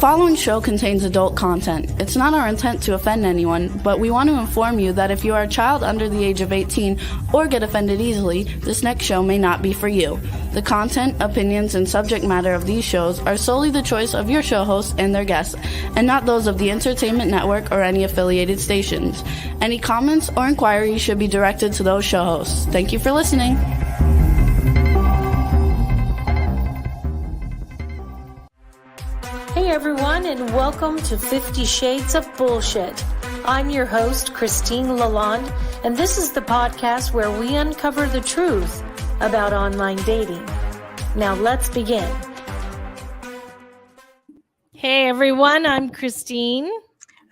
following show contains adult content. It's not our intent to offend anyone, but we want to inform you that if you are a child under the age of 18 or get offended easily, this next show may not be for you. The content, opinions, and subject matter of these shows are solely the choice of your show hosts and their guests, and not those of the Entertainment Network or any affiliated stations. Any comments or inquiries should be directed to those show hosts. Thank you for listening. Hey everyone, and welcome to 50 Shades of Bullshit. I'm your host, Christine Lalonde, and this is the podcast where we uncover the truth about online dating. Now let's begin. Hey everyone, I'm Christine.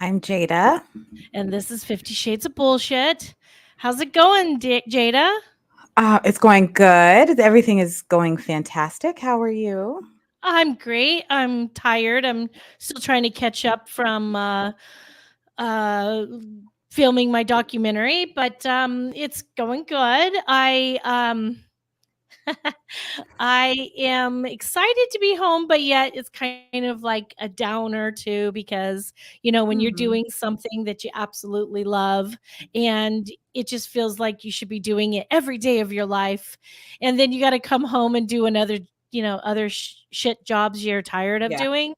I'm Jada. And this is 50 Shades of Bullshit. How's it going, Jada? It's going good. Everything is going fantastic. How are you? I'm great. I'm tired. I'm still trying to catch up from filming my documentary, but it's going good. I am excited to be home, but yet it's kind of like a downer too, because, you know, when you're doing something that you absolutely love and it just feels like you should be doing it every day of your life. And then you got to come home and do another, other shit jobs you're tired of doing.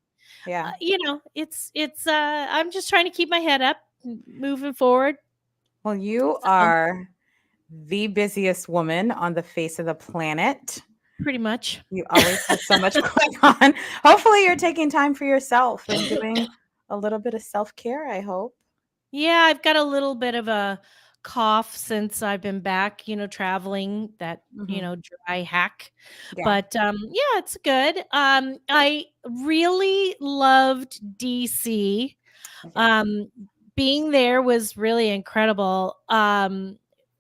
Yeah. It's I'm just trying to keep my head up, moving forward. Well, you are the busiest woman on the face of the planet. Pretty much. You always have so much going on. Hopefully you're taking time for yourself and doing a little bit of self-care, I hope. Yeah, I've got a little bit of a cough since I've been back, traveling, that, dry hack. Yeah. But it's good. I really loved DC. Being there was really incredible.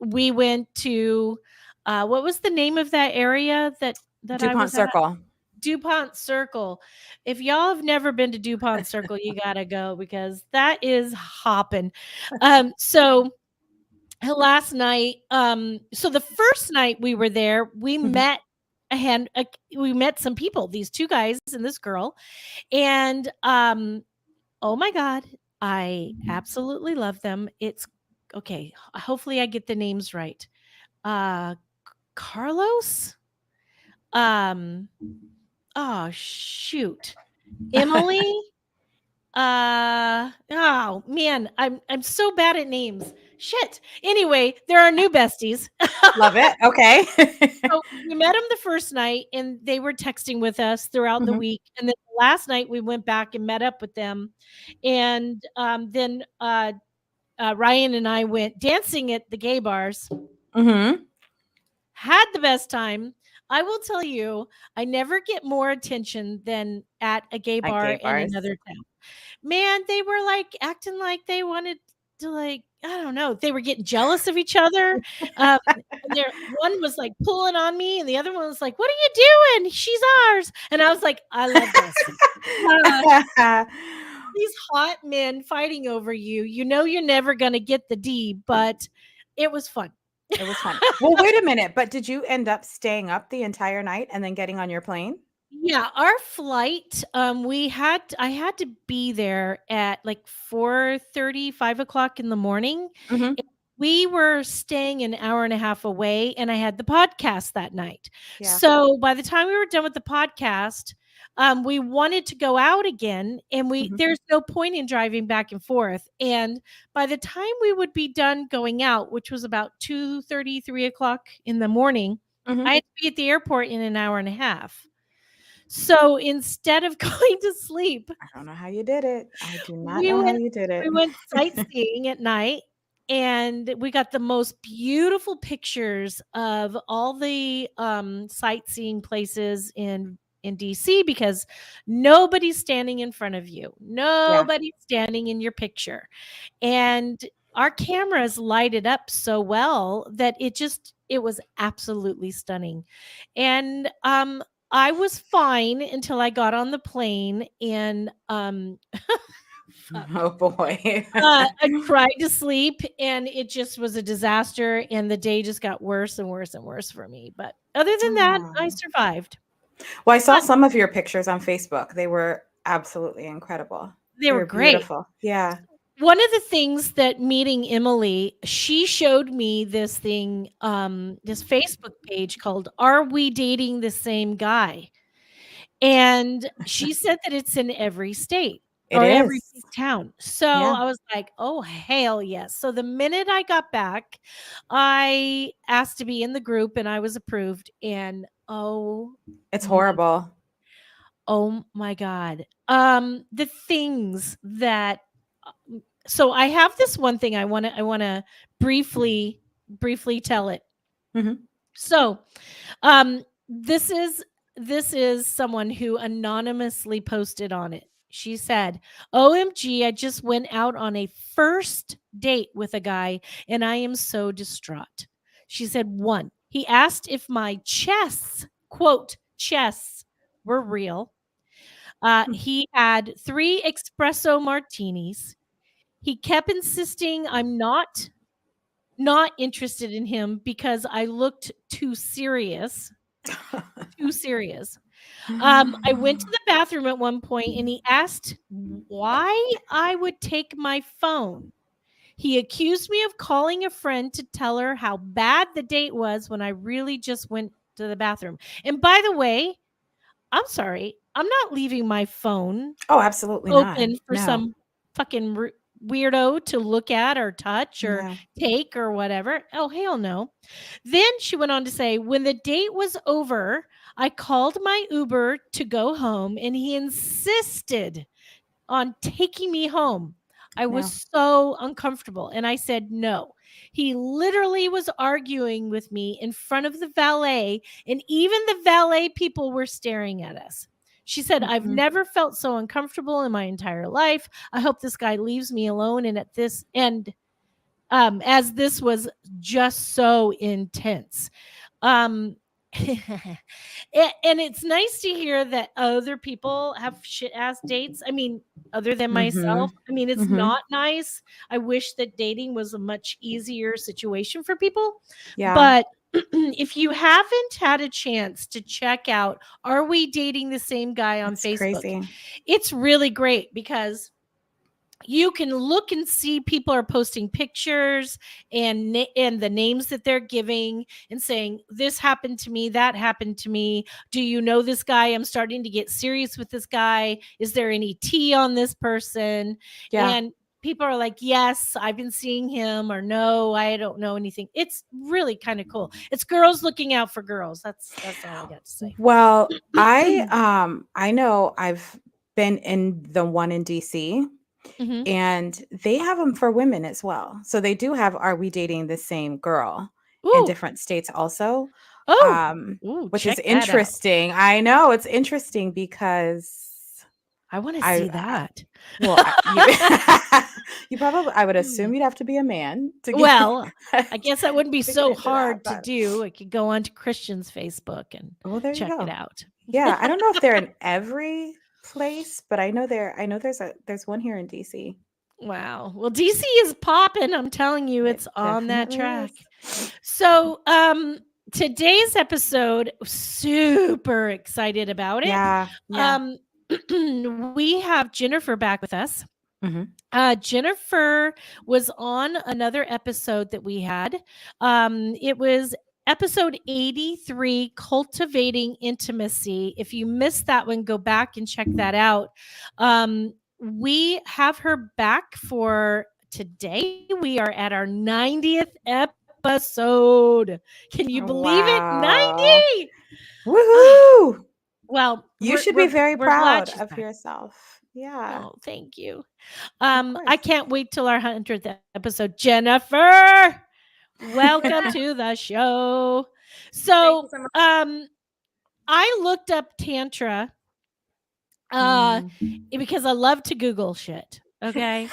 We went to what was the name of that area that DuPont Circle. DuPont Circle. If y'all have never been to DuPont Circle, you gotta go, because that is hopping. So last night, so the first night we were there, we met some people, these two guys and this girl, and oh my God, I absolutely love them. It's okay. Hopefully I get the names right. Carlos. Oh shoot. Emily. Oh man, I'm so bad at names. Shit. Anyway, they're our new besties. Love it. Okay. So we met them the first night and they were texting with us throughout the week. And then last night we went back and met up with them. And then Ryan and I went dancing at the gay bars. Had the best time. I will tell you, I never get more attention than at a gay bar in another town. Man, they were like acting like they wanted to, like, I don't know. They were getting jealous of each other. One was like pulling on me, and the other one was like, "What are you doing? She's ours." And I was like, "I love this." These hot men fighting over you. You know you're never gonna get the D, but it was fun. It was fun. Well, wait a minute. But did you end up staying up the entire night and then getting on your plane? Yeah, our flight, I had to be there at like 4:30, 5 o'clock in the morning. We were staying an hour and a half away, and I had the podcast that night. Yeah. So by the time we were done with the podcast, we wanted to go out again, and there's no point in driving back and forth. And by the time we would be done going out, which was about 2:30, 3 o'clock in the morning, I had to be at the airport in an hour and a half. So instead of going to sleep, I don't know how you did it. I do not know how you did it. We went sightseeing at night, and we got the most beautiful pictures of all the sightseeing places in DC, because nobody's standing in front of you. Nobody's standing in your picture. And our cameras lighted up so well that it was absolutely stunning. And I was fine until I got on the plane, and oh boy. I tried to sleep, and it just was a disaster, and the day just got worse and worse and worse for me. But other than that, I survived. Well, I saw some of your pictures on Facebook. They were absolutely incredible. They were You're great. beautiful. Yeah. One of the things that meeting Emily, she showed me this thing, this Facebook page called "Are We Dating the Same Guy?" And she said that it's in every state It or every is. big town. So Yeah. I was like, "Oh, hell yes." So the minute I got back, I asked to be in the group and I was approved. And It's my horrible. oh my God. The things that so I have this one thing I want to briefly tell it. Mhm. So, this is someone who anonymously posted on it. She said, "OMG, I just went out on a first date with a guy and I am so distraught." She said, "1, he asked if my chests, quote, chests were real. He had 3 espresso martinis. He kept insisting I'm not interested in him because I looked too serious." Too serious. I went to the bathroom at one point and he asked why I would take my phone. He accused me of calling a friend to tell her how bad the date was when I really just went to the bathroom. And by the way, I'm sorry, I'm not leaving my phone Oh, absolutely not. open for No. some fucking weirdo to look at or touch or No. take or whatever. Oh, hell no. Then she went on to say, when the date was over, I called my Uber to go home and he insisted on taking me home. I was No. so uncomfortable. And I said, no. He literally was arguing with me in front of the valet, and even the valet people were staring at us. She said, I've Mhm. never felt so uncomfortable in my entire life. I hope this guy leaves me alone. And at this end, as this was just so intense. Um, and it's nice to hear that other people have shit ass dates. I mean, other than myself. Mhm. I mean, it's Mhm. not nice. I wish that dating was a much easier situation for people. Yeah. But if you haven't had a chance to check out Are We Dating the Same Guy on It's Facebook, crazy. it's really great because you can look and see people are posting pictures and the names that they're giving and saying this happened to me, that happened to me. Do you know this guy? I'm starting to get serious with this guy. Is there any tea on this person? Yeah. And people are like, yes, I've been seeing him, or no, I don't know anything. It's really kind of cool. It's girls looking out for girls. That's all I got to say. Well, I know I've been in the one in DC. Mhm. And they have them for women as well. So they do have Are We Dating the Same Girl in Ooh. different states also, Oh. um, Ooh, which is check that out. interesting. I know it's interesting because I want to see I that. well, you you probably I would Hmm. assume you'd have to be a man to get Well, I guess that wouldn't be to get so into that, hard to but do. I could go onto Christian's Facebook and well, there you check it go. out. Yeah, I don't know if they're in every place, but I know there's one here in DC. Wow. Well, DC is popping. I'm telling you, It it's on that definitely track. is. So, today's episode, super excited about it. Yeah, yeah. Um, we have Jennifer back with us. Mhm. Jennifer was on another episode that we had. It was episode 83, Cultivating Intimacy. If you missed that one, go back and check that out. We have her back for today. We are at our 90th episode. Can you believe it? Wow. 90! Woohoo! Well, You should be very we're glad proud she's of back. yourself. Yeah, Oh, thank you. of I course. can't wait till our 100th episode. Jennifer, welcome to the show. Thank you So, so much. I looked up Tantra Mm. because I love to Google shit. Okay.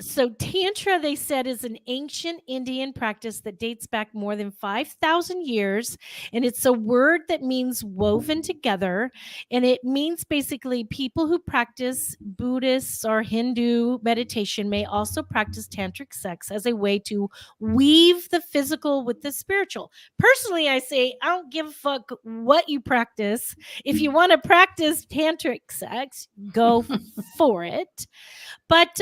So Tantra, they said, is an ancient Indian practice that dates back more than 5,000 years. And it's a word that means woven together. And it means basically people who practice Buddhist or Hindu meditation may also practice tantric sex as a way to weave the physical with the spiritual. Personally, I say, I don't give a fuck what you practice. If you want to practice tantric sex, go for it. But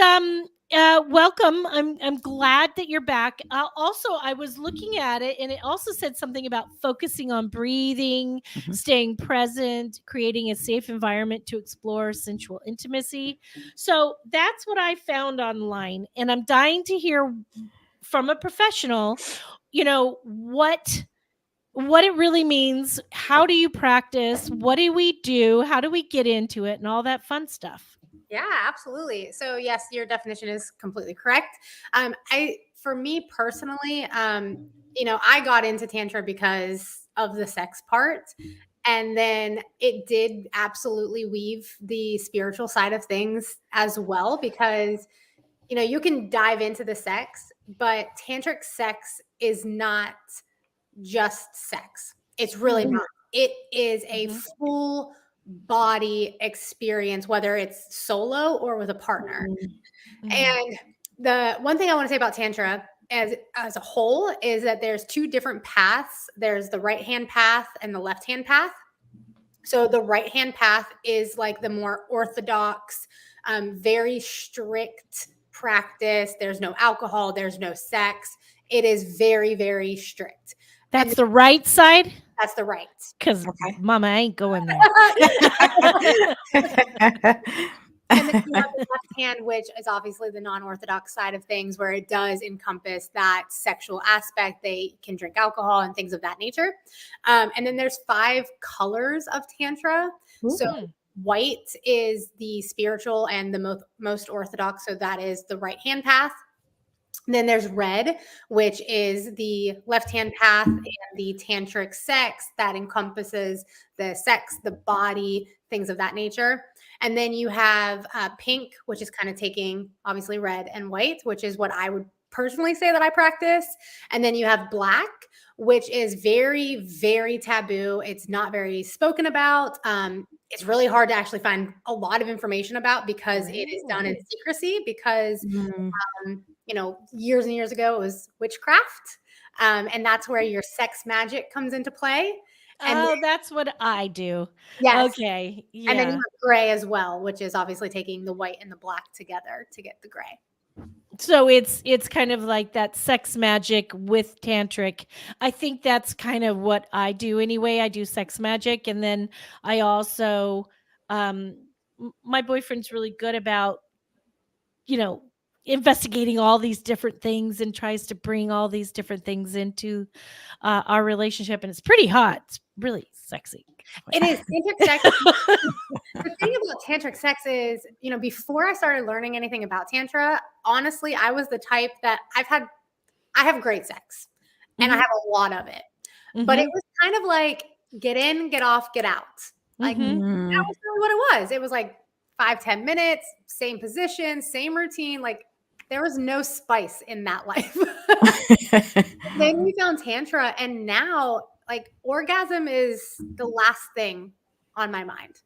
welcome. I'm glad that you're back. Also, I was looking at it, and it also said something about focusing on breathing, staying present, creating a safe environment to explore sensual intimacy. So that's what I found online, and I'm dying to hear from a professional, what it really means. How do you practice? What do we do? How do we get into it, and all that fun stuff? Yeah, absolutely. So yes, your definition is completely correct. For me personally, I got into Tantra because of the sex part. And then it did absolutely weave the spiritual side of things as well, because, you can dive into the sex, but Tantric sex is not just sex. It's really not. It is a full body experience, whether it's solo or with a partner. And the one thing I want to say about Tantra as a whole is that there's two different paths. There's the right hand path and the left hand path. So the right hand path is like the more orthodox, very strict practice. There's no alcohol, there's no sex. It is very, very strict. That's the right side? That's the right. Because mama ain't going there. And then you have the left hand, which is obviously the non-orthodox side of things, where it does encompass that sexual aspect. They can drink alcohol and things of that nature. And then there's 5 colors of Tantra. So white is the spiritual and the most orthodox. So that is the right hand path. And then there's red, which is the left-hand path, and the tantric sex that encompasses the sex, the body, things of that nature. And then you have pink, which is kind of taking obviously red and white, which is what I would personally say that I practice. And then you have black, which is very, very taboo. It's not very spoken about. It's really hard to actually find a lot of information about, because it is done in secrecy, because years and years ago it was witchcraft, and that's where your sex magic comes into play. And that's what I do. Yes. Okay. Yeah. And then you have gray as well, which is obviously taking the white and the black together to get the gray. So it's kind of like that sex magic with tantric. I think that's kind of what I do anyway. I do sex magic, and then I also my boyfriend's really good about investigating all these different things and tries to bring all these different things into our relationship, and it's pretty hot. It's really sexy. It is. Tantric sex. The thing about tantric sex is, before I started learning anything about Tantra, honestly, I was the type that I have great sex, and I have a lot of it. But it was kind of like get in, get off, get out. Like that was really what it was. It was like 5-10 minutes, same position, same routine. Like there was no spice in that life. Then we found Tantra, and now like orgasm is the last thing on my mind.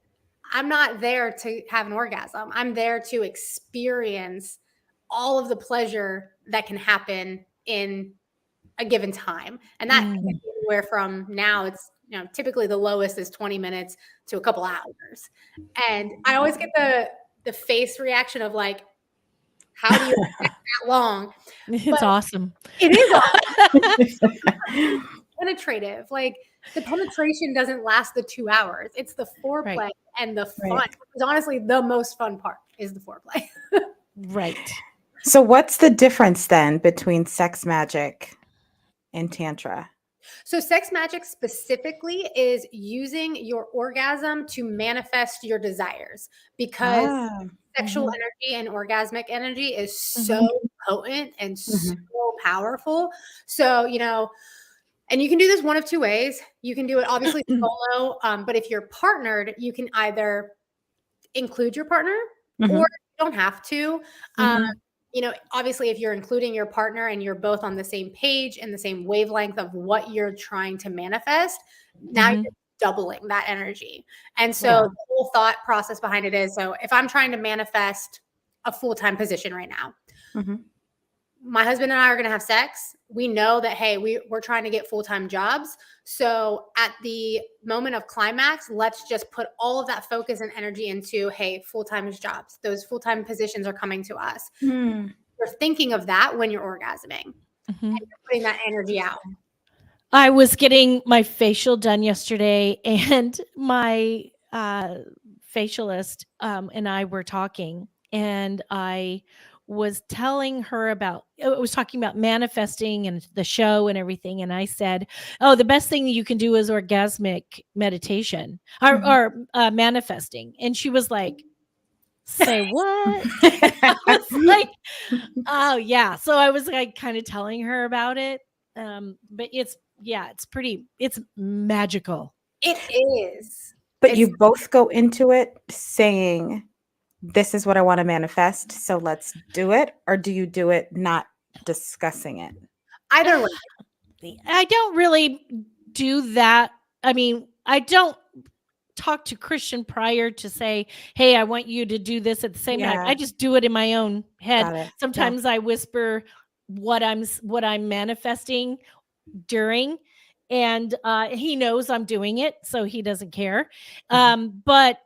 I'm not there to have an orgasm. I'm there to experience all of the pleasure that can happen in a given time. And that can be anywhere from, now it's, typically the lowest is 20 minutes to a couple hours. And I always get the face reaction of like, how do you expect that long? It's awesome. It is awesome. Penetrative. Like the penetration doesn't last the 2 hours. It's the foreplay and the fun. Because honestly, the most fun part is the foreplay. Right. So what's the difference then between sex magic and Tantra? So sex magic specifically is using your orgasm to manifest your desires, because sexual energy and orgasmic energy is so potent and so powerful. So, and you can do this one of 2 ways. You can do it obviously solo, but if you're partnered, you can either include your partner or don't have to. You know, obviously, if you're including your partner and you're both on the same page and the same wavelength of what you're trying to manifest, now you're doubling that energy. And so the whole thought process behind it is, so if I'm trying to manifest a full-time position right now, my husband and I are going to have sex. We know that, hey, we're trying to get full-time jobs. So at the moment of climax, let's just put all of that focus and energy into, hey, full-time jobs. Those full-time positions are coming to us. You're thinking of that when you're orgasming. And you're putting that energy out. I was getting my facial done yesterday, and my facialist and I were talking, and I was telling her was talking about manifesting and the show and everything. And I said, oh, the best thing that you can do is orgasmic meditation or manifesting. And she was like, say what? I was like, oh yeah. So I was like kind of telling her about it. But it's magical. It is. But you both go into it saying, this is what I want to manifest, so let's do it? Or do you do it not discussing it? Either way. I don't really do that. I mean, I don't talk to Christian prior to say, hey, I want you to do this at the same time. I just do it in my own head. Sometimes I whisper what I'm manifesting during, and he knows I'm doing it, so he doesn't care. But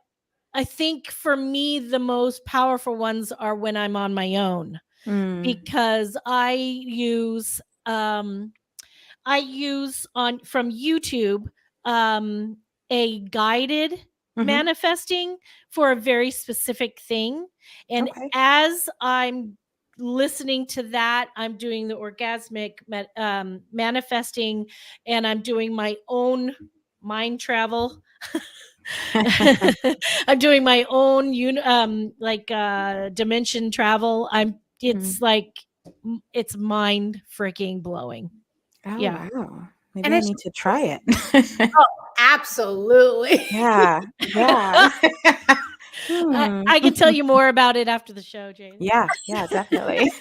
I think for me, the most powerful ones are when I'm on my own, because I use from YouTube a guided manifesting for a very specific thing. And as I'm listening to that, I'm doing the orgasmic manifesting, and I'm doing my own mind travel. I'm doing my own dimension travel. It's mind freaking blowing. Wow. Maybe I need to try it. Oh, absolutely. Yeah. I can tell you more about it after the show, Jane. Yeah, definitely.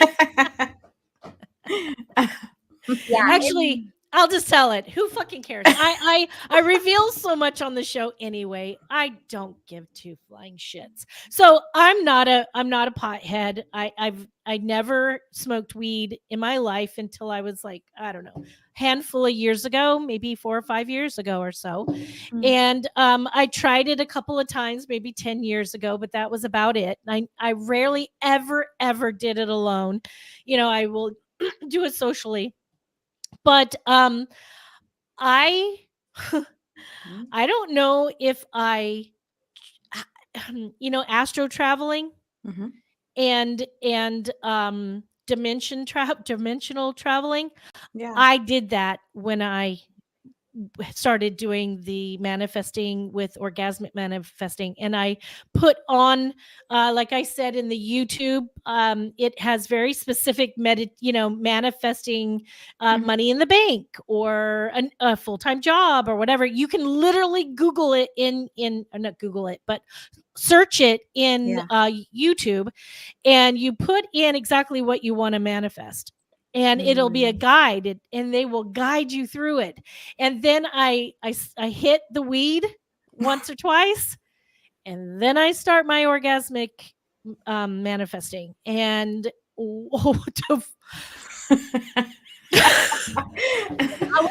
Actually, I'll just tell it. Who fucking cares? I reveal so much on the show anyway. I don't give two flying shits. So I'm not a pothead. I never smoked weed in my life until I was like, I don't know, handful of years ago, maybe 4 or 5 years ago or so. And I tried it a couple of times, maybe 10 years ago, but that was about it. I rarely ever did it alone. You know, I will do it socially. But I don't know if astro traveling and dimensional traveling. Yeah. I did that when I started doing the manifesting with orgasmic manifesting, and I put on like I said in the YouTube, it has very specific manifesting money in the bank or a full-time job or whatever. You can literally Google it not Google it, but search it in YouTube, and you put in exactly what you want to manifest. And it'll be a guide, and they will guide you through it. And then I hit the weed once or twice, and then I start my orgasmic manifesting. And I will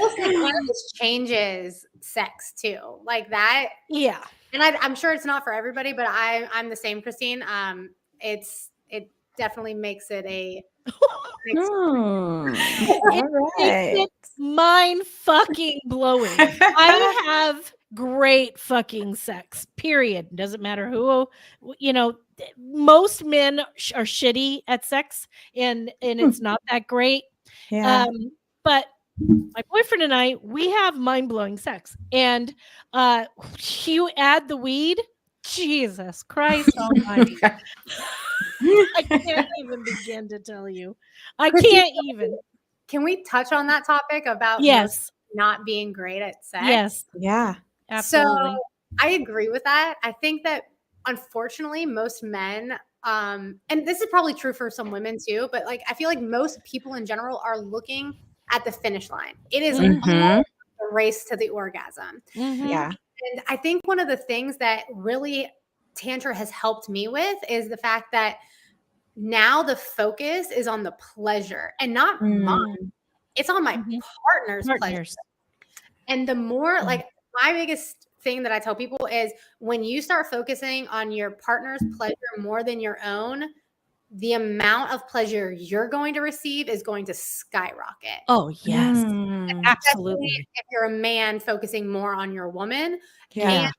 say cannabis changes sex too, like that. Yeah, and I'm sure it's not for everybody, but I'm the same, Christine. It definitely makes it a It's mind fucking blowing. I have great fucking sex, period. Doesn't matter who, most men are shitty at sex, and it's not that great. But my boyfriend and I, we have mind-blowing sex. And you add the weed, Jesus Christ almighty. I can't even begin to tell you. I can't even. Can we touch on that topic about not being great at sex? Yes. Yeah. Absolutely. So I agree with that. I think that unfortunately most men and this is probably true for some women too, but like I feel like most people in general are looking at the finish line. It is Mhm. a race to the orgasm. Yeah. And I think one of the things that really Tantra has helped me with is the fact that now the focus is on the pleasure and not mine. It's on my partner's pleasure. Partners. And the more like my biggest thing that I tell people is when you start focusing on your partner's pleasure more than your own, the amount of pleasure you're going to receive is going to skyrocket. Oh, yes. Mm. Absolutely. Especially if you're a man focusing more on your woman. Yeah.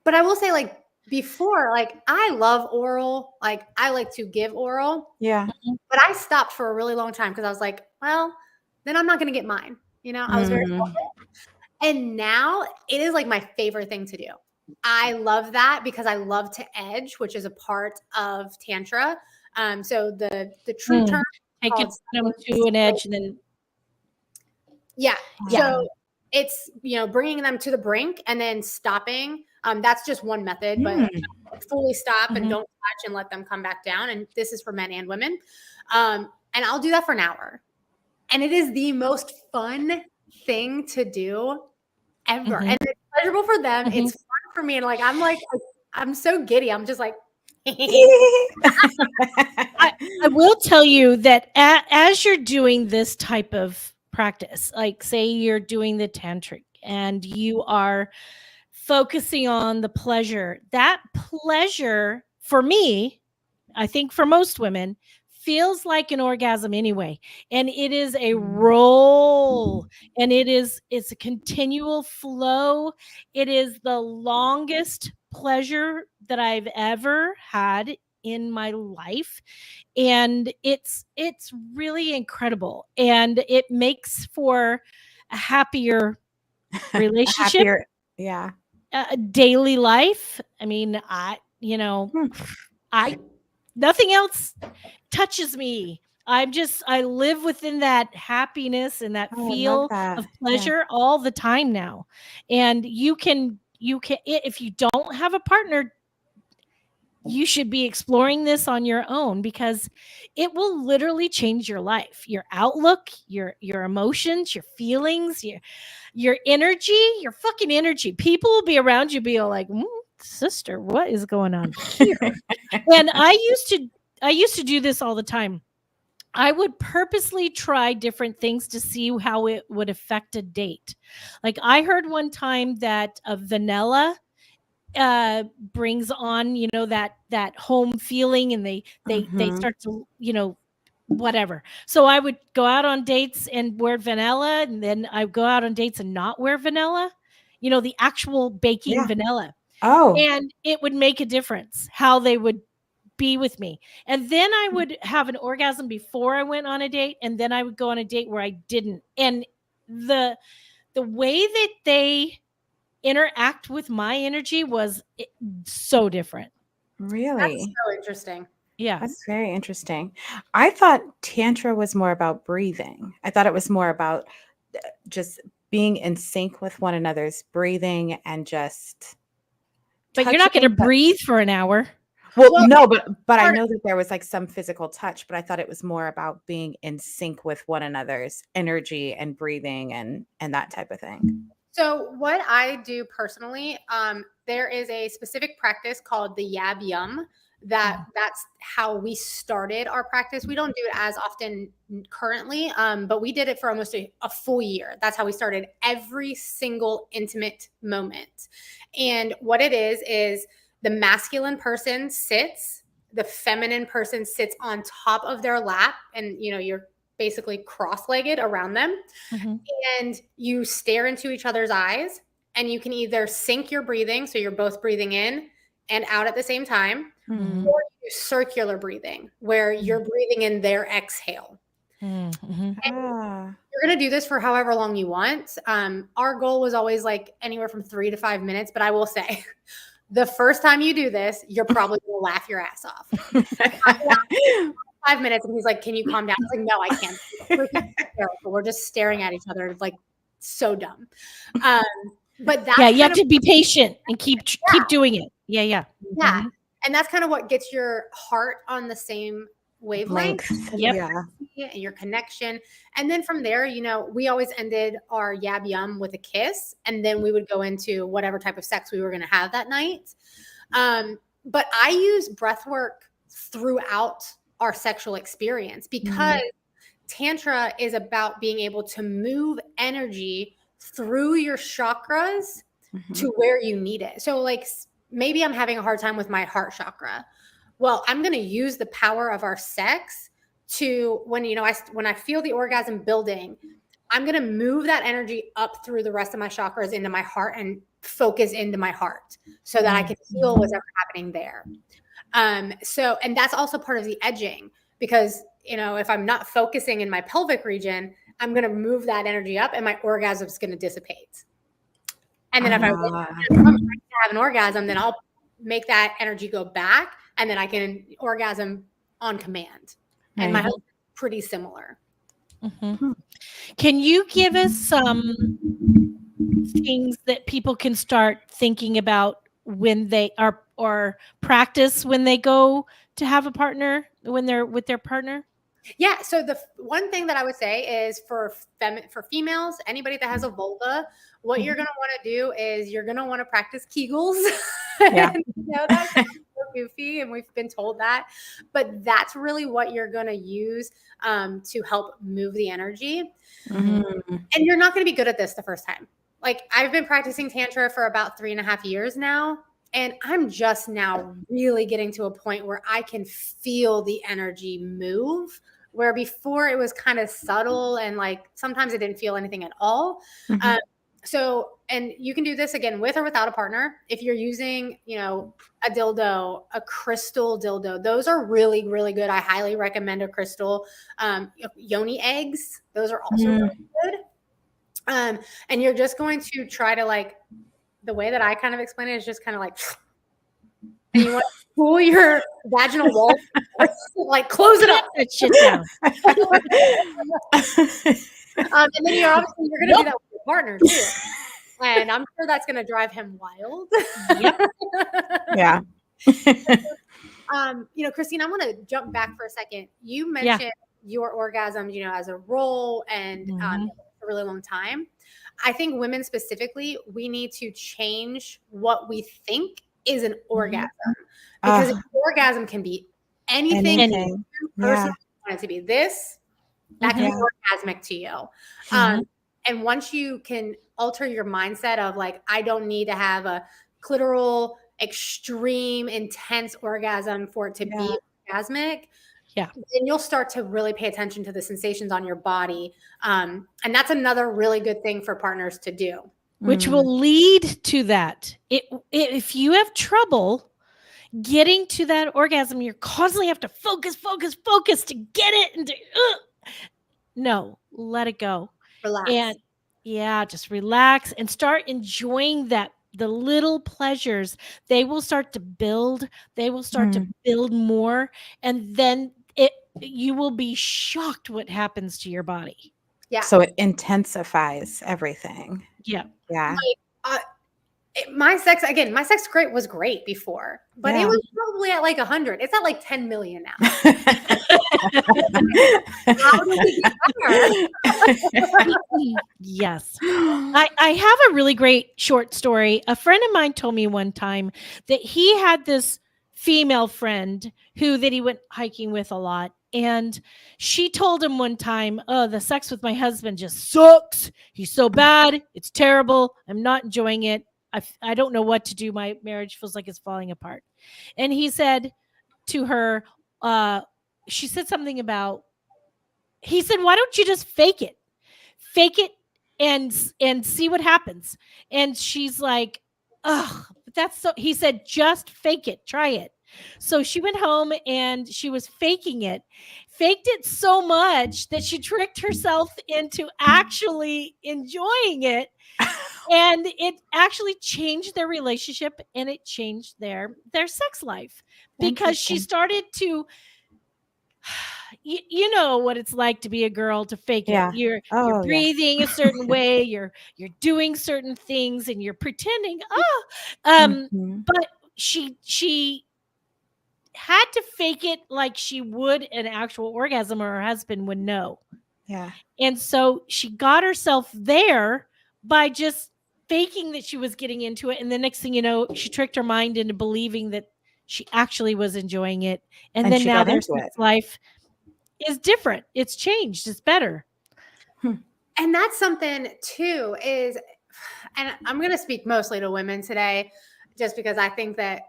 But I will say, like, before, like, I love oral. Like, I like to give oral. Yeah. But I stopped for a really long time because I was like, well, then I'm not going to get mine. You know, I was very selfish. And now it is like my favorite thing to do. I love that because I love to edge, which is a part of Tantra. So the true term Take it called to an edge and then yeah. So it's, you know, bringing them to the brink and then stopping. That's just one method, but fully stop and don't touch and let them come back down. And this is for men and women. And I'll do that for an hour. And it is the most fun thing to do ever. And it's pleasurable for them. It's fun for me. And I'm so giddy. I'm just like, I will tell you that as you're doing this type of practice, like say you're doing the tantric and you are focusing on the pleasure, that pleasure for me, I think for most women, feels like an orgasm anyway. And it is a roll and it's a continual flow. It is the longest pleasure that I've ever had in my life. And it's really incredible. And it makes for a happier relationship, daily life. I mean, nothing else touches me. I live within that happiness and that feel of pleasure all the time now. And you can, if you don't have a partner, you should be exploring this on your own because it will literally change your life, your outlook, your emotions, your feelings, your energy, your fucking energy. People will be around you, be all like, sister, what is going on here? And I used to do this all the time. I would purposely try different things to see how it would affect a date. Like I heard one time that vanilla brings on, that home feeling, and they start to, whatever. So I would go out on dates and wear vanilla, and then I would go out on dates and not wear vanilla, the actual baking vanilla. Oh. And it would make a difference how they would be with me. And then I would have an orgasm before I went on a date, and then I would go on a date where I didn't. And the way that they interact with my energy was so different. Really? That's so interesting. Yeah. That's very interesting. I thought Tantra was more about breathing. I thought it was more about just being in sync with one another's breathing and just. But you're not going to breathe for an hour. Well, no, but I know that there was like some physical touch, but I thought it was more about being in sync with one another's energy and breathing and that type of thing. So what I do personally, there is a specific practice called the Yab Yum. That's how we started our practice. We don't do it as often currently, but we did it for almost a full year. That's how we started every single intimate moment. And what it is the masculine person sits, the feminine person sits on top of their lap, and you're basically cross-legged around them. And you stare into each other's eyes, and you can either sync your breathing, so you're both breathing in and out at the same time, or you do circular breathing, where you're breathing in their exhale. And you're going to do this for however long you want. Our goal was always like anywhere from 3 to 5 minutes, but I will say the first time you do this, you're probably going to laugh your ass off. 5 minutes, and he's like, "Can you calm down?" I was like, "No, I can't." We're just staring at each other, like so dumb. But that's you have to be patient and keep doing it. Yeah. And that's kind of what gets your heart on the same wavelength. Yep. Yeah. And your connection. And then from there, we always ended our yab yum with a kiss, and then we would go into whatever type of sex we were going to have that night. But I use breath work throughout our sexual experience because Tantra is about being able to move energy through your chakras to where you need it. So like maybe I'm having a hard time with my heart chakra. Well, I'm going to use the power of our sex to when I feel the orgasm building, I'm going to move that energy up through the rest of my chakras into my heart and focus into my heart so that I can feel what's ever happening there. And that's also part of the edging because, if I'm not focusing in my pelvic region, I'm going to move that energy up and my orgasm is going to dissipate. And then if I have an orgasm, then I'll make that energy go back and then I can orgasm on command. Right. And my husband's pretty similar. Can you give us some things that people can start thinking about when they are or practice when they go to have a partner, when they're with their partner? Yeah. So the one thing that I would say is for females, anybody that has a vulva, what you're going to want to do is you're going to want to practice Kegels. Yeah. That's so goofy, and we've been told that, but that's really what you're going to use to help move the energy. And you're not going to be good at this the first time. Like I've been practicing Tantra for about 3.5 years now. And I'm just now really getting to a point where I can feel the energy move, where before it was kind of subtle and like sometimes I didn't feel anything at all. And you can do this again with or without a partner. If you're using, a dildo, a crystal dildo, those are really, really good. I highly recommend a crystal. Yoni eggs, those are also really good. And you're just going to try to like, the way that I kind of explain it is just kind of like, and you want to pull your vaginal wall, like close it up. That shit down. And then you're going to do that with your partner too. And I'm sure that's going to drive him wild. Yeah. Christine, I want to jump back for a second. You mentioned your orgasms, as a role and for a really long time. I think women specifically, we need to change what we think is an orgasm because an orgasm can be anything. You personally want it to be this, that can be orgasmic to you. And once you can alter your mindset of like, I don't need to have a clitoral, extreme, intense orgasm for it to be orgasmic. Yeah. Then you'll start to really pay attention to the sensations on your body. And that's another really good thing for partners to do. Which will lead to that. If you have trouble getting to that orgasm, you constantly have to focus to get it. And no, let it go. Relax. And just relax and start enjoying the little pleasures. They will start to build. They will start to build more. And then you will be shocked what happens to your body. Yeah. So it intensifies everything. Yeah. Yeah. My sex was great before, but it was probably at like 100. It's at like 10 million now. How do we get better? Yes. I have a really great short story. A friend of mine told me one time that he had this female friend that he went hiking with a lot. And she told him one time, "Oh, the sex with my husband just sucks. He's so bad. It's terrible. I'm not enjoying it. I don't know what to do. My marriage feels like it's falling apart." And he said to her, she said something about, he said, "Why don't you just fake it? Fake it and see what happens." And she's like, "Ugh, but that's so," he said, "Just fake it. Try it." So she went home and she was faked it so much that she tricked herself into actually enjoying it. And it actually changed their relationship and it changed their sex life because she started to, you know what it's like to be a girl, to fake it. You're breathing a certain way, you're doing certain things and you're pretending, but she had to fake it like she would an actual orgasm, or her husband would know. Yeah. And so she got herself there by just faking that she was getting into it. And the next thing you know, she tricked her mind into believing that she actually was enjoying it. And then she now got their into sex it. life is different. It's changed. It's better. And that's something too is, and I'm going to speak mostly to women today, just because I think that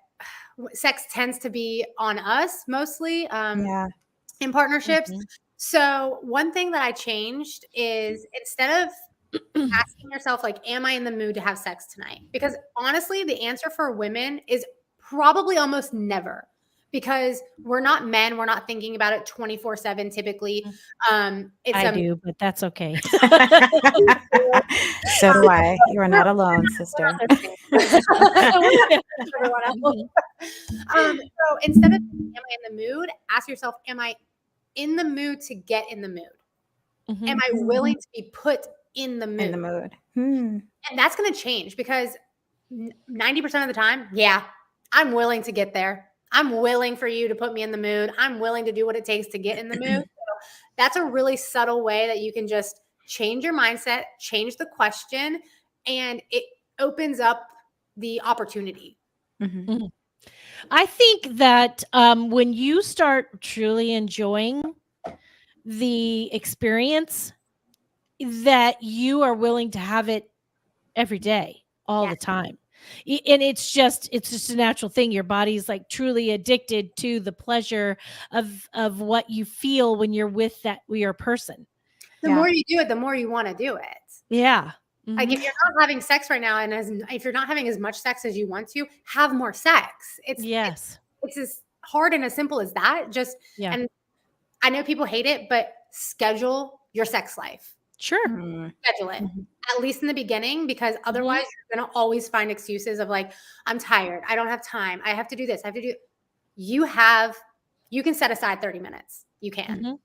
sex tends to be on us mostly in partnerships. Mhm. So one thing that I changed is, instead of asking yourself, like, am I in the mood to have sex tonight? Because honestly, the answer for women is probably almost never, because we're not men. We're not thinking about it 24/7 typically. I do, but that's okay. So do I. You are not alone, sister. Everyone else. So instead of, am I in the mood, ask yourself, am I in the mood to get in the mood? Mhm. Am I willing to be put in the mood? In the mood. And that's going to change, because 90% of the time, yeah, I'm willing to get there. I'm willing for you to put me in the mood. I'm willing to do what it takes to get in the mood. So that's a really subtle way that you can just change your mindset, change the question, and it opens up the opportunity. Mm-hmm. I think that when you start truly enjoying the experience, that you are willing to have it every day, all the time. And it's just a natural thing. Your body's like truly addicted to the pleasure of what you feel when you're with your person. The more you do it, the more you want to do it. Yeah. Like, if you're not having sex right now, and if you're not having as much sex as you want to, have more sex. It's as hard and as simple as that. Just, and I know people hate it, but schedule your sex life. Sure. Schedule it, at least in the beginning, because otherwise you're going to always find excuses of like, I'm tired. I don't have time. I have to do this. I have to do. You can set aside 30 minutes. You can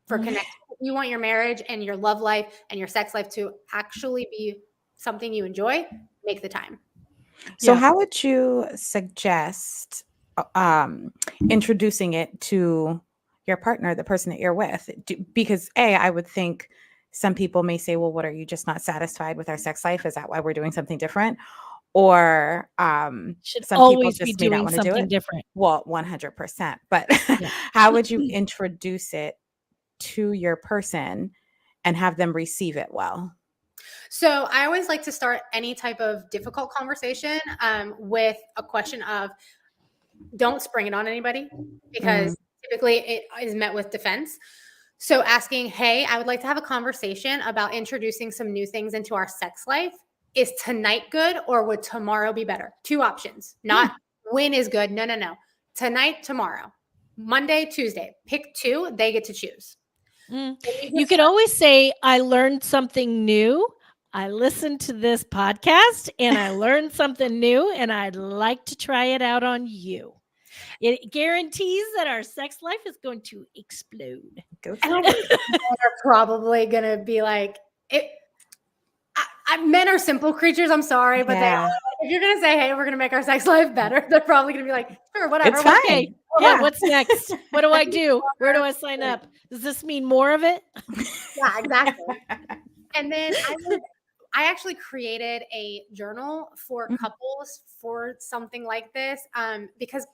for connection. If you want your marriage and your love life and your sex life to actually be something you enjoy, make the time. So how would you suggest introducing it to your partner, the person that you're with? Because I would think some people may say, well, what, are you just not satisfied with our sex life? Is that why we're doing something different? Or should some always people be just may not doing want to do something it. different. Well, 100%. But how would you introduce it to your person and have them receive it well? So I always like to start any type of difficult conversation with a question of, don't spring it on anybody, because typically it is met with defense. So asking, hey, I would like to have a conversation about introducing some new things into our sex life. Is tonight good, or would tomorrow be better? 2 options, not when is good. No. Tonight, tomorrow, Monday, Tuesday. Pick 2. They get to choose. You could always say, I learned something new. I listened to this podcast and I learned something new, and I'd like to try it out on you. It guarantees that our sex life is going to explode. And I think men are probably going to be like, men are simple creatures. I'm sorry, but if you're going to say, hey, we're going to make our sex life better, they're probably going to be like, sure, whatever. It's fine. Okay. Yeah. What's next? What do I do? Where do I sign up? Does this mean more of it? Yeah, exactly. And then I actually created a journal for couples for something like this, because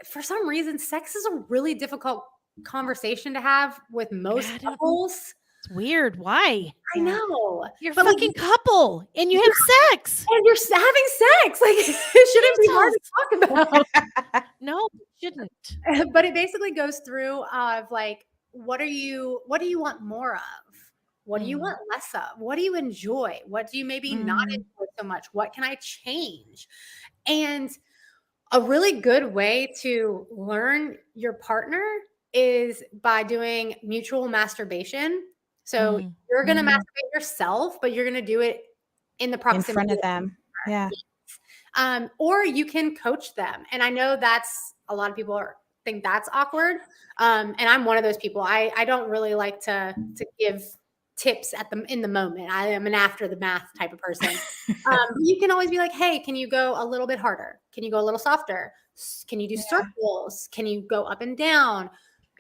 for some reason, sex is a really difficult conversation to have with most couples. It's weird. Why? I know. You're a fucking couple and you have sex. And you're having sex. Like, it shouldn't be hard to talk about. No, it shouldn't. But it basically goes through of like, what do you want more of? What do you want less of? What do you enjoy? What do you maybe not enjoy so much? What can I change? And a really good way to learn your partner is by doing mutual masturbation. So you're going to masturbate yourself, but you're going to do it in the proximity in front of them. Yeah. Or you can coach them. And I know that's a lot of people think that's awkward. And I'm one of those people. I don't really like to give tips in the moment. I am an after the math type of person. You can always be like, hey, can you go a little bit harder? Can you go a little softer? Can you do circles? Can you go up and down?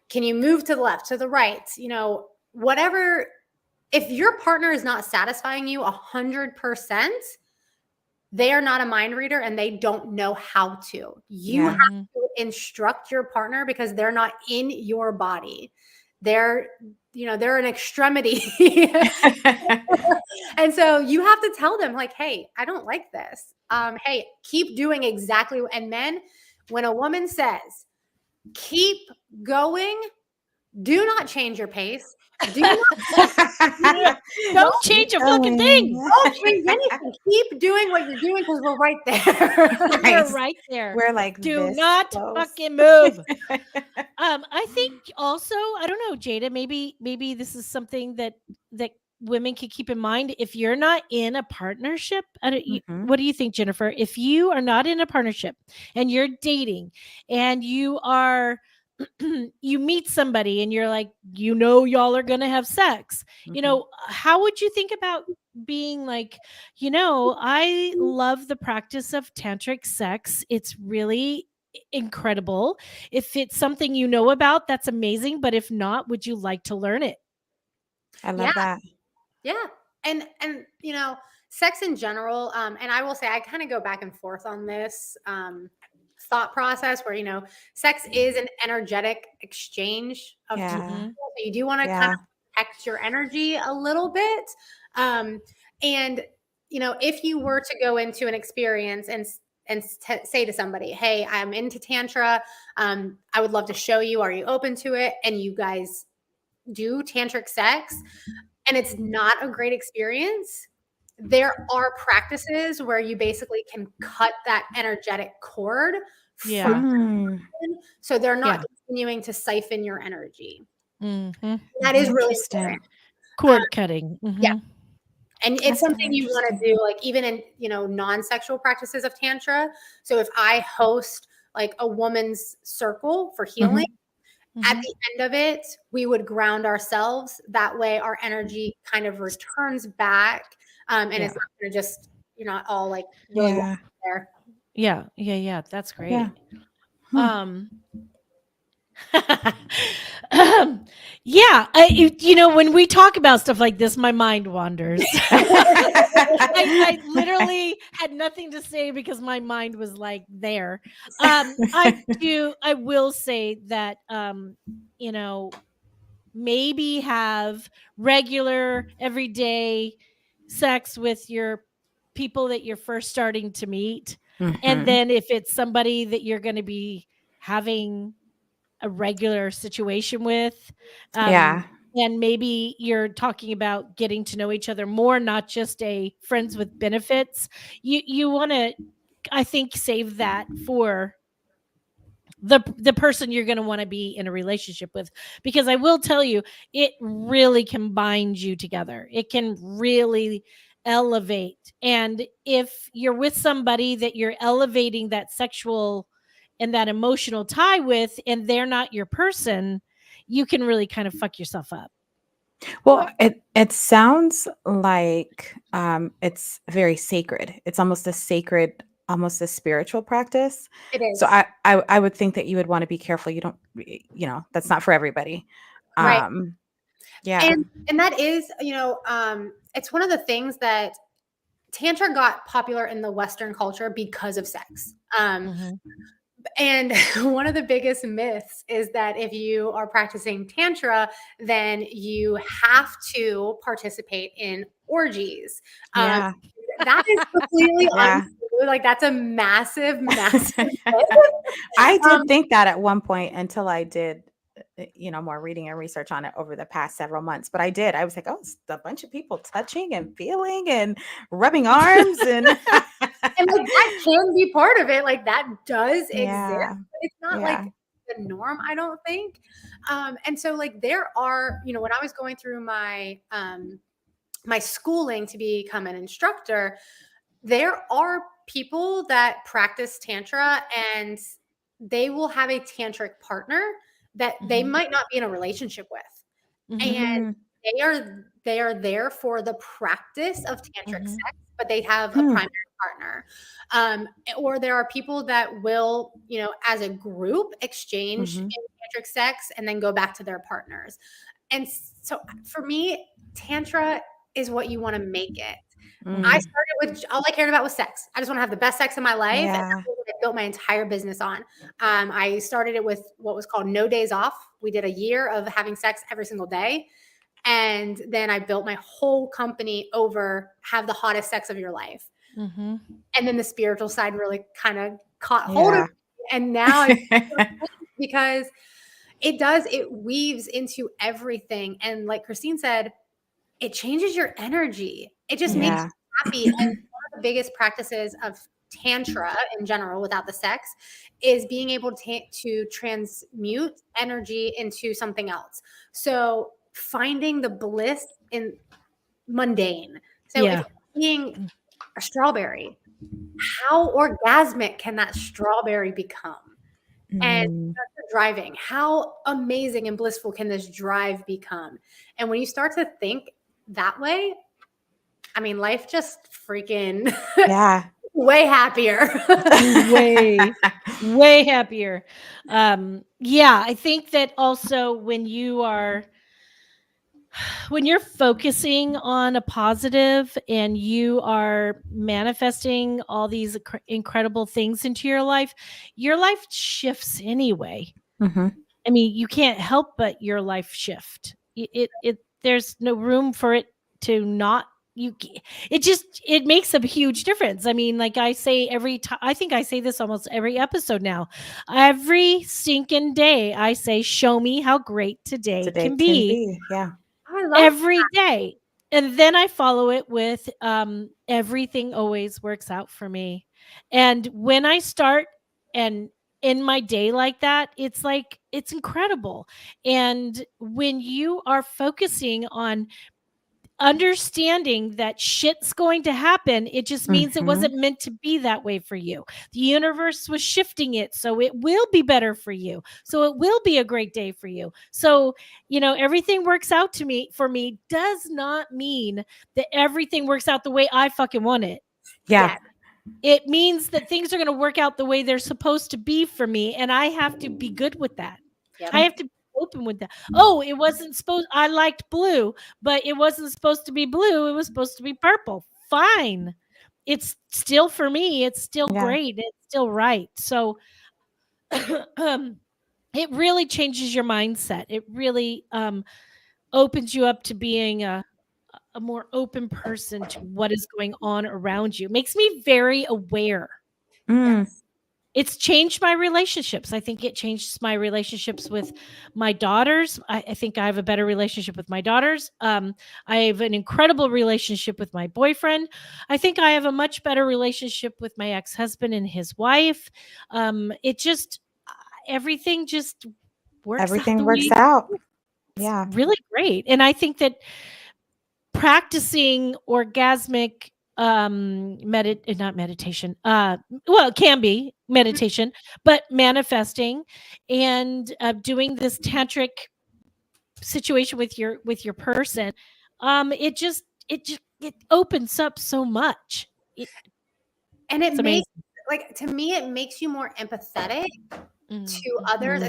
Can you move to the left, to the right? You know, whatever. If your partner is not satisfying you 100%, they are not a mind reader and they don't know how to. You have to instruct your partner because they're not in your body. They're an extremity. And so you have to tell them like, hey, I don't like this. Hey, keep doing exactly. And men, when a woman says, keep going, do not change your pace. Don't change a fucking thing. Don't change anything. Keep doing what you're doing because we're right there. We're right there. We're like, do not fucking move. I think also, I don't know, Jada, maybe this is something that women can keep in mind. If you're not in a partnership, what do you think, Jennifer? If you are not in a partnership and you're dating and you are you meet somebody and you're like, y'all are going to have sex, how would you think about being like, I love the practice of tantric sex. It's really incredible. If it's something you know about, that's amazing. But if not, would you like to learn it? I love that. Yeah. And sex in general. And I will say, I kind of go back and forth on this, thought process where, sex is an energetic exchange of two people. So you do want to kind of protect your energy a little bit. And, if you were to go into an experience and say to somebody, hey, I'm into Tantra. I would love to show you. Are you open to it? And you guys do tantric sex and it's not a great experience. There are practices where you basically can cut that energetic cord. So they're not continuing to siphon your energy. That is really important. Cord cutting. Yeah. And it's something you want to do, like even in, non-sexual practices of Tantra. So if I host like a woman's circle for healing, at the end of it, we would ground ourselves. That way our energy kind of returns back. And it's not going to just, you're not all like really there. Yeah. That's great. Yeah. When we talk about stuff like this, my mind wanders. I literally had nothing to say because my mind was like there. I will say that, maybe have regular everyday sex with your people that you're first starting to meet. And then if it's somebody that you're going to be having a regular situation with, and maybe you're talking about getting to know each other more, not just a friends with benefits, you want to, I think, save that for the person you're going to want to be in a relationship with, because I will tell you, it really can bind you together. It can really elevate. And if you're with somebody that you're elevating that sexual and that emotional tie with, and they're not your person, you can really kind of fuck yourself up. Well, it sounds like it's very sacred. It's almost a sacred, almost a spiritual practice. It is. So I would think that you would want to be careful. You don't, that's not for everybody. Right. Yeah. And that is, it's one of the things that Tantra got popular in the Western culture because of sex. And one of the biggest myths is that if you are practicing Tantra, then you have to participate in orgies. That is completely untrue. Like, that's a massive myth. I did think that at one point until I did, more reading and research on it over the past several months. But I was like, oh, it's a bunch of people touching and feeling and rubbing arms and and like that can be part of it. Like that does exist, but it's not like the norm, I don't think. And so like there are, when I was going through my my schooling to become an instructor, there are people that practice Tantra and they will have a tantric partner that they might not be in a relationship with. And they are there for the practice of tantric Mhm. sex, but they have a primary partner. Or there are people that will, as a group exchange in tantric sex and then go back to their partners. And so for me, Tantra is what you want to make it. I started with, all I cared about was sex. I just want to have the best sex in my life. And that's what I built my entire business on. I started it with what was called No Days Off. We did a year of having sex every single day. And then I built my whole company over have the hottest sex of your life. Mhm. And then the spiritual side really kind of caught hold of me. And now because it weaves into everything. And like Christine said, it changes your energy. It just makes you happy. And one of the biggest practices of Tantra in general, without the sex, is being able to transmute energy into something else. So finding the bliss in mundane. So if being a strawberry, how orgasmic can that strawberry become? And driving, how amazing and blissful can this drive become? And when you start to think that way, I mean, life just freaking way happier. way happier. I think that also when you're focusing on a positive and you are manifesting all these incredible things into your life shifts anyway. I mean, you can't help but your life shift. There's no room for it to not. It makes a huge difference. I mean, like I say every time, I think I say this almost every episode now. Every stinking day, I say, "Show me how great today can be." Yeah. Every day. And then I follow it with everything always works out for me. And when I start and in my day like that, it's incredible. And when you are focusing on understanding that shit's going to happen, it just means it wasn't meant to be that way for you. The universe was shifting it so it will be better for you, so it will be a great day for you. So everything works out for me does not mean that everything works out the way I fucking want it. It means that things are going to work out the way they're supposed to be for me, and I have to be good with that. I have to be open with that. Oh, it wasn't supposed, I liked blue, but it wasn't supposed to be blue. It was supposed to be purple. Fine. It's still for me. It's still great. It's still right. So it really changes your mindset. It really opens you up to being a more open person to what is going on around you. It makes me very aware. It's changed my relationships. I think it changed my relationships with my daughters. I think I have a better relationship with my daughters. I have an incredible relationship with my boyfriend. I think I have a much better relationship with my ex-husband and his wife. Everything just works Everything out. works out. It's really great. And I think that practicing orgasmic not meditation, well, it can be meditation, but manifesting and doing this tantric situation with your person, it opens up so much. And it makes, to me, it makes you more empathetic to others,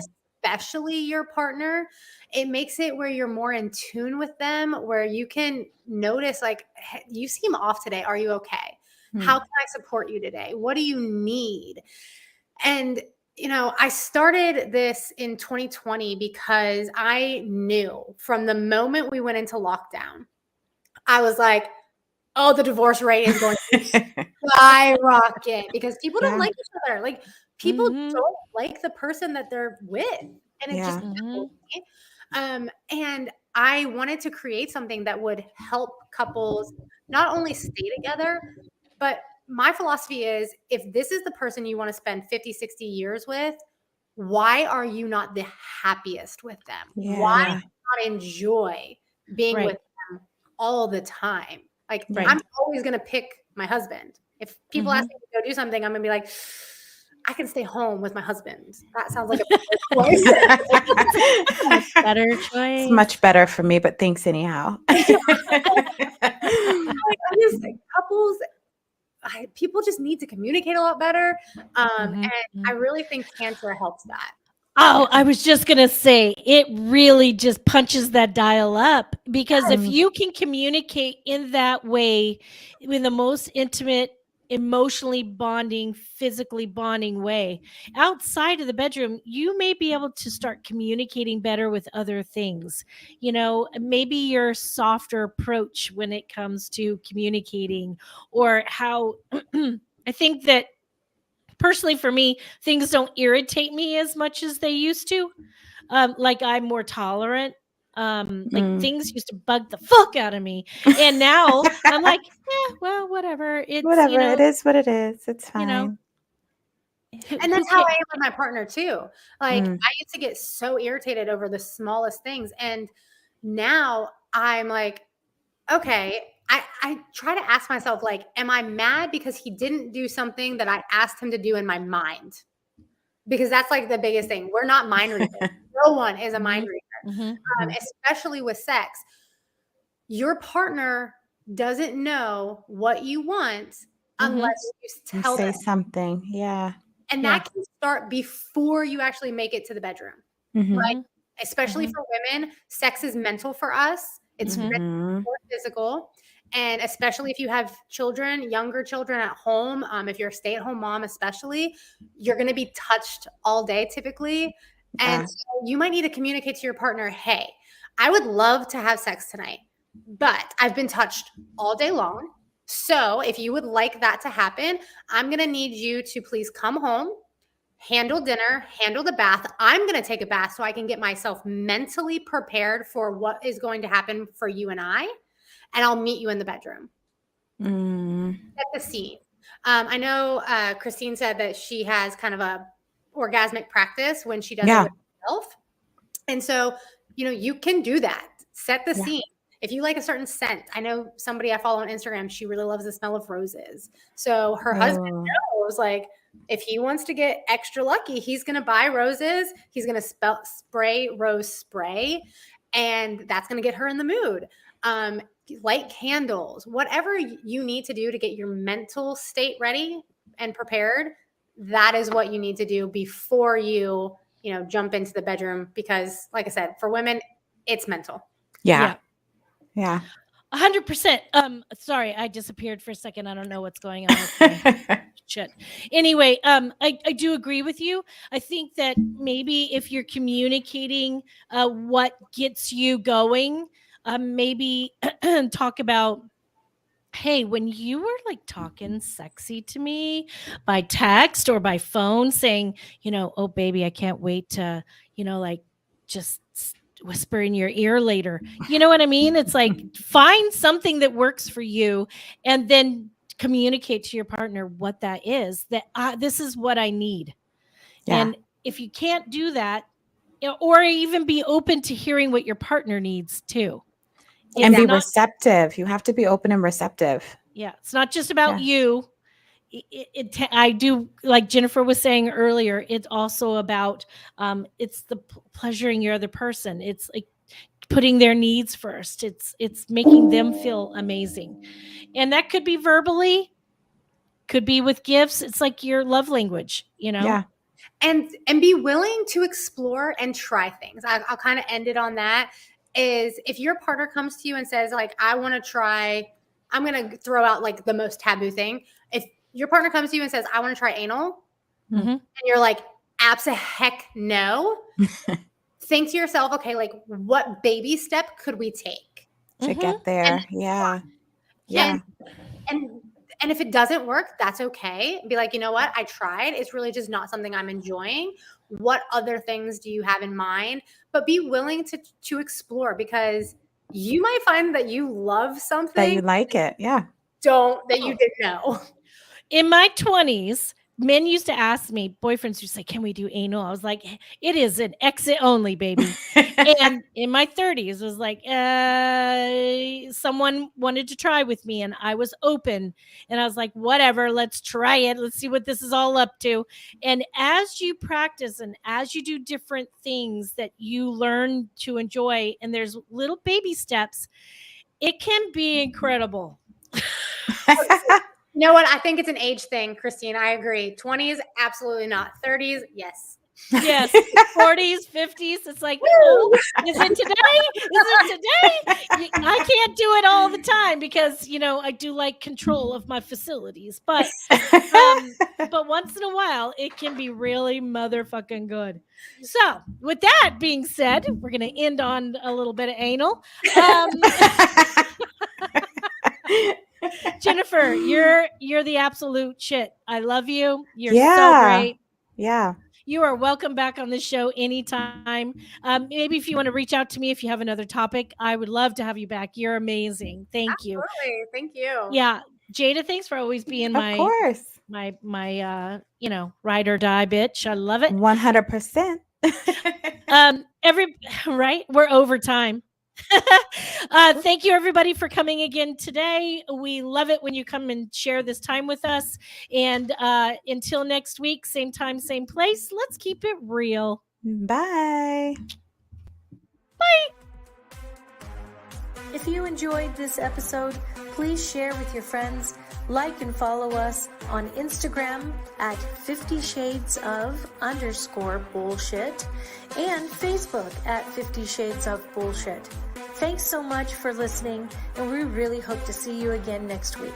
especially your partner. It makes it where you're more in tune with them, where you can notice, like, hey, you seem off today. Are you okay? How can I support you today? What do you need? And, I started this in 2020 because I knew from the moment we went into lockdown, I was like, oh, the divorce rate is going to skyrocket because people don't like each other. Like, people don't like the person that they're with. And it just and I wanted to create something that would help couples not only stay together, but my philosophy is, if this is the person you want to spend 50, 60 years with, why are you not the happiest with them? Why not enjoy being with them all the time? Like, I'm always going to pick my husband. If people ask me to go do something, I'm going to be like, I can stay home with my husband. That sounds like a better choice. Better choice. It's much better for me, but thanks anyhow. Couples, people just need to communicate a lot better. And I really think Tantra helps that. Oh, I was just going to say, it really just punches that dial up, because if you can communicate in that way, in the most intimate, emotionally bonding, physically bonding way, outside of the bedroom, you may be able to start communicating better with other things. You know, maybe your softer approach when it comes to communicating, or how I think that personally for me, things don't irritate me as much as they used to. Like I'm more tolerant. Like things used to bug the fuck out of me, and now I'm like, yeah, well, whatever. It's Whatever, it is what it is. It's fine. you know, And that's how I am with my partner too. Like I used to get so irritated over the smallest things, and now I'm like, okay. I try to ask myself, like, am I mad because he didn't do something that I asked him to do in my mind? Because that's like the biggest thing. We're not mind readers. No one is a mind reader, especially with sex. Your partner doesn't know what you want unless you tell say them something. Yeah. And that can start before you actually make it to the bedroom. Like, especially for women, sex is mental for us. It's more physical. And especially if you have children, younger children at home, if you're a stay-at-home mom especially, you're going to be touched all day typically. And so you might need to communicate to your partner, hey, I would love to have sex tonight, but I've been touched all day long. So if you would like that to happen, I'm going to need you to please come home, handle dinner, handle the bath. I'm going to take a bath so I can get myself mentally prepared for what is going to happen for you and I. And I'll meet you in the bedroom. Set the scene. I know Christine said that she has kind of a orgasmic practice when she does it with herself. And so, you know, you can do that. Set the scene. If you like a certain scent, I know somebody I follow on Instagram, she really loves the smell of roses. So her husband knows, like, if he wants to get extra lucky, he's going to buy roses. He's going to spray rose spray, and that's going to get her in the mood. Light candles, whatever you need to do to get your mental state ready and prepared. That is what you need to do before you jump into the bedroom, because like I said, for women, it's mental. Yeah. 100%. Sorry, I disappeared for a second. I don't know what's going on with my shit. Anyway, I do agree with you. I think that maybe if you're communicating what gets you going, maybe talk about, hey, when you were like talking sexy to me by text or by phone saying, oh baby, I can't wait to, like just whisper in your ear later. You know what I mean? It's like, find something that works for you and then communicate to your partner what that is, that this is what I need. And if you can't do that, or even be open to hearing what your partner needs too. And be receptive. You have to be open and receptive. Yeah. It's not just about you. I do, like Jennifer was saying earlier, it's also about, it's the pleasuring your other person. It's like putting their needs first. It's making them feel amazing. And that could be verbally, could be with gifts. It's like your love language, Yeah. And be willing to explore and try things. I'll kind of end it on that. Is if your partner comes to you and says, like, I want to try, I'm going to throw out like the most taboo thing. If your partner comes to you and says, I want to try anal, and you're like, heck no. Think to yourself, okay, like, what baby step could we take to get there? And if it doesn't work, that's okay. Be like, you know what? I tried. It's really just not something I'm enjoying. What other things do you have in mind? But be willing to explore, because you might find that you love something. That you like it. Yeah. That you didn't know. In my 20s, men used to ask me, boyfriends used to say, can we do anal? I was like, it is an exit only, baby. And in my 30s, it was like, someone wanted to try with me and I was open. And I was like, whatever, let's try it. Let's see what this is all up to. And as you practice and as you do different things that you learn to enjoy, and there's little baby steps, it can be incredible. You know what? I think it's an age thing, Christine. I agree. 20s, absolutely not. 30s, yes. Yes. 40s, 50s. It's like, oh, is it today? Is it today? I can't do it all the time because, I do like control of my facilities. But once in a while, it can be really motherfucking good. So with that being said, we're going to end on a little bit of anal. Jennifer, you're the absolute shit. I love you. You're so great. Yeah. You are welcome back on the show anytime. Maybe if you want to reach out to me, if you have another topic, I would love to have you back. You're amazing. Thank you. Absolutely. Thank you. Yeah. Jada, thanks for always being Of course. my ride or die bitch. I love it. 100%. Right? We're over time. Thank you everybody for coming again today. We love it when you come and share this time with us. And until next week, same time, same place. Let's keep it real. Bye. Bye. If you enjoyed this episode, please share with your friends, like and follow us on Instagram at 50 Shades of _bullshit and Facebook at 50 Shades of Bullshit. Thanks so much for listening, and we really hope to see you again next week.